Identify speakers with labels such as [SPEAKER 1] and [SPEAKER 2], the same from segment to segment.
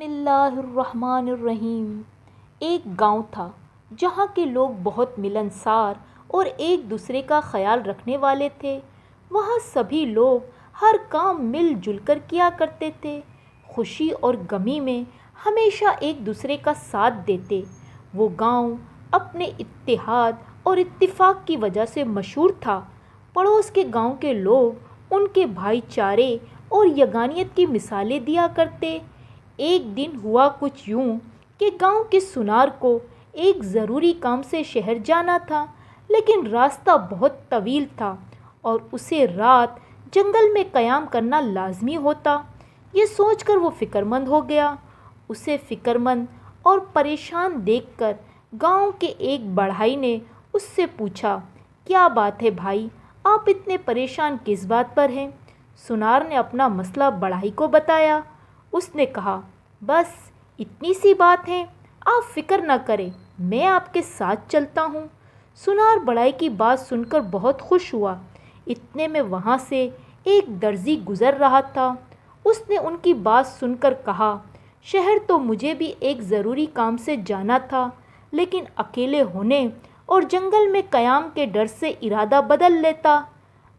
[SPEAKER 1] بسم اللہ الرحمن الرحیم۔ ایک گاؤں تھا جہاں کے لوگ بہت ملنسار اور ایک دوسرے کا خیال رکھنے والے تھے۔ وہاں سبھی لوگ ہر کام مل جل کر کیا کرتے تھے، خوشی اور غمی میں ہمیشہ ایک دوسرے کا ساتھ دیتے۔ وہ گاؤں اپنے اتحاد اور اتفاق کی وجہ سے مشہور تھا۔ پڑوس کے گاؤں کے لوگ ان کے بھائی چارے اور یگانیت کی مثالیں دیا کرتے۔ ایک دن ہوا کچھ یوں کہ گاؤں کے سونار کو ایک ضروری کام سے شہر جانا تھا، لیکن راستہ بہت طویل تھا اور اسے رات جنگل میں قیام کرنا لازمی ہوتا۔ یہ سوچ کر وہ فکر مند ہو گیا۔ اسے فکر مند اور پریشان دیکھ کر گاؤں کے ایک بڑھائی نے اس سے پوچھا، کیا بات ہے بھائی، آپ اتنے پریشان کس بات پر ہیں؟ سونار نے اپنا مسئلہ بڑھائی کو بتایا۔ اس نے کہا، بس اتنی سی بات ہے، آپ فکر نہ کریں، میں آپ کے ساتھ چلتا ہوں۔ سونار بڑھائی کی بات سن کر بہت خوش ہوا۔ اتنے میں وہاں سے ایک درزی گزر رہا تھا۔ اس نے ان کی بات سن کر کہا، شہر تو مجھے بھی ایک ضروری کام سے جانا تھا، لیکن اکیلے ہونے اور جنگل میں قیام کے ڈر سے ارادہ بدل لیتا۔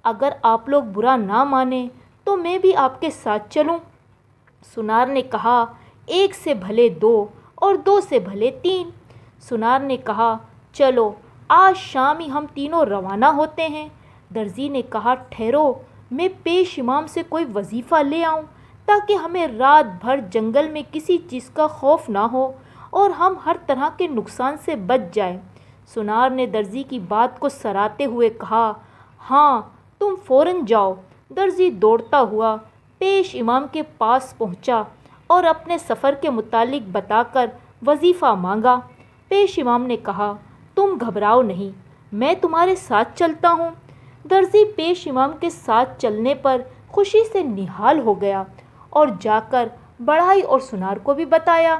[SPEAKER 1] اگر آپ لوگ برا نہ مانیں تو میں بھی آپ کے ساتھ چلوں۔ سونار نے کہا، ایک سے بھلے دو اور دو سے بھلے تین۔ سونار نے کہا، چلو آج شام ہی ہم تینوں روانہ ہوتے ہیں۔ درزی نے کہا، ٹھہرو، میں پیش امام سے کوئی وظیفہ لے آؤں تاکہ ہمیں رات بھر جنگل میں کسی چیز کا خوف نہ ہو اور ہم ہر طرح کے نقصان سے بچ جائیں۔ سونار نے درزی کی بات کو سراہتے ہوئے کہا، ہاں تم فوراً جاؤ۔ درزی دوڑتا ہوا پیش امام کے پاس پہنچا اور اپنے سفر کے متعلق بتا کر وظیفہ مانگا۔ پیش امام نے کہا، تم گھبراؤ نہیں، میں تمہارے ساتھ چلتا ہوں۔ درزی پیش امام کے ساتھ چلنے پر خوشی سے نہال ہو گیا اور جا کر بڑھائی اور سونار کو بھی بتایا۔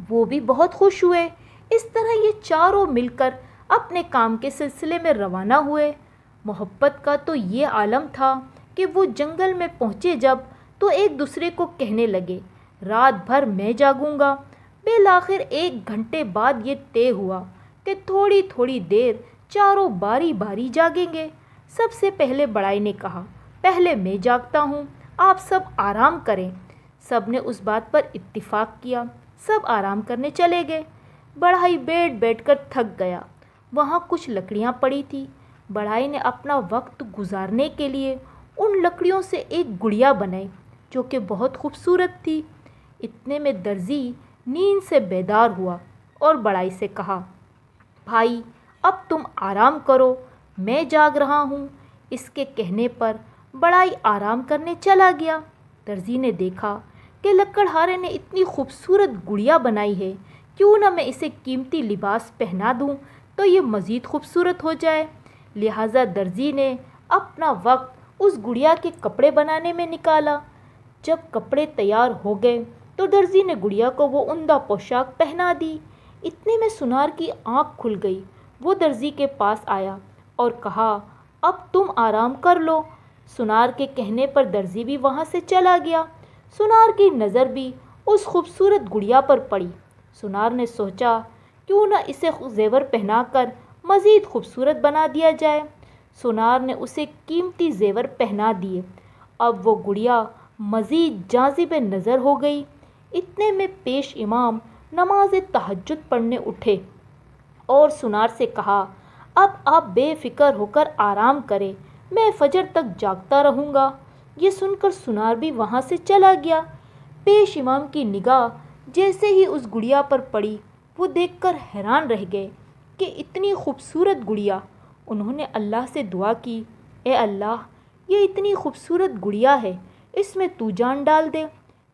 [SPEAKER 1] وہ بھی بہت خوش ہوئے۔ اس طرح یہ چاروں مل کر اپنے کام کے سلسلے میں روانہ ہوئے۔ محبت کا تو یہ عالم تھا کہ وہ جنگل میں پہنچے جب تو ایک دوسرے کو کہنے لگے، رات بھر میں جاگوں گا۔ بالآخر ایک گھنٹے بعد یہ طے ہوا کہ تھوڑی تھوڑی دیر چاروں باری باری جاگیں گے۔ سب سے پہلے بڑھائی نے کہا، پہلے میں جاگتا ہوں، آپ سب آرام کریں۔ سب نے اس بات پر اتفاق کیا۔ سب آرام کرنے چلے گئے۔ بڑھائی بیٹھ بیٹھ کر تھک گیا۔ وہاں کچھ لکڑیاں پڑی تھیں۔ بڑھائی نے اپنا وقت گزارنے کے لیے ان لکڑیوں سے ایک گڑیا بنائی جو کہ بہت خوبصورت تھی۔ اتنے میں درزی نیند سے بیدار ہوا اور بڑھائی سے کہا، بھائی اب تم آرام کرو، میں جاگ رہا ہوں۔ اس کے کہنے پر بڑھائی آرام کرنے چلا گیا۔ درزی نے دیکھا کہ لکڑہارے نے اتنی خوبصورت گڑیا بنائی ہے، کیوں نہ میں اسے قیمتی لباس پہنا دوں تو یہ مزید خوبصورت ہو جائے۔ لہٰذا درزی نے اپنا وقت اس گڑیا کے کپڑے بنانے میں نکالا۔ جب کپڑے تیار ہو گئے تو درزی نے گڑیا کو وہ عمدہ پوشاک پہنا دی۔ اتنے میں سونار کی آنکھ کھل گئی۔ وہ درزی کے پاس آیا اور کہا، اب تم آرام کر لو۔ سونار کے کہنے پر درزی بھی وہاں سے چلا گیا۔ سونار کی نظر بھی اس خوبصورت گڑیا پر پڑی۔ سونار نے سوچا، کیوں نہ اسے زیور پہنا کر مزید خوبصورت بنا دیا جائے۔ سونار نے اسے قیمتی زیور پہنا دیے۔ اب وہ گڑیا مزید جاذب نظر ہو گئی۔ اتنے میں پیش امام نماز تہجد پڑھنے اٹھے اور سونار سے کہا، اب آپ بے فکر ہو کر آرام کریں، میں فجر تک جاگتا رہوں گا۔ یہ سن کر سونار بھی وہاں سے چلا گیا۔ پیش امام کی نگاہ جیسے ہی اس گڑیا پر پڑی، وہ دیکھ کر حیران رہ گئے کہ اتنی خوبصورت گڑیا۔ انہوں نے اللہ سے دعا کی، اے اللہ، یہ اتنی خوبصورت گڑیا ہے، اس میں تو جان ڈال دے۔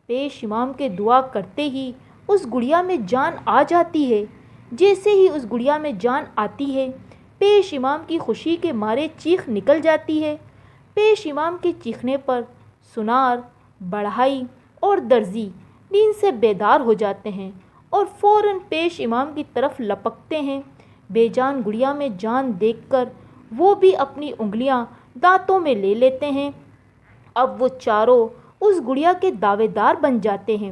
[SPEAKER 1] پیش امام کے دعا کرتے ہی اس گڑیا میں جان آ جاتی ہے۔ جیسے ہی اس گڑیا میں جان آتی ہے، پیش امام کی خوشی کے مارے چیخ نکل جاتی ہے۔ پیش امام کے چیخنے پر سونار، بڑھائی اور درزی نیند سے بیدار ہو جاتے ہیں اور فوراً پیش امام کی طرف لپکتے ہیں۔ بے جان گڑیا میں جان دیکھ کر وہ بھی اپنی انگلیاں دانتوں میں لے لیتے ہیں۔ اب وہ چاروں اس گڑیا کے دعوے دار بن جاتے ہیں۔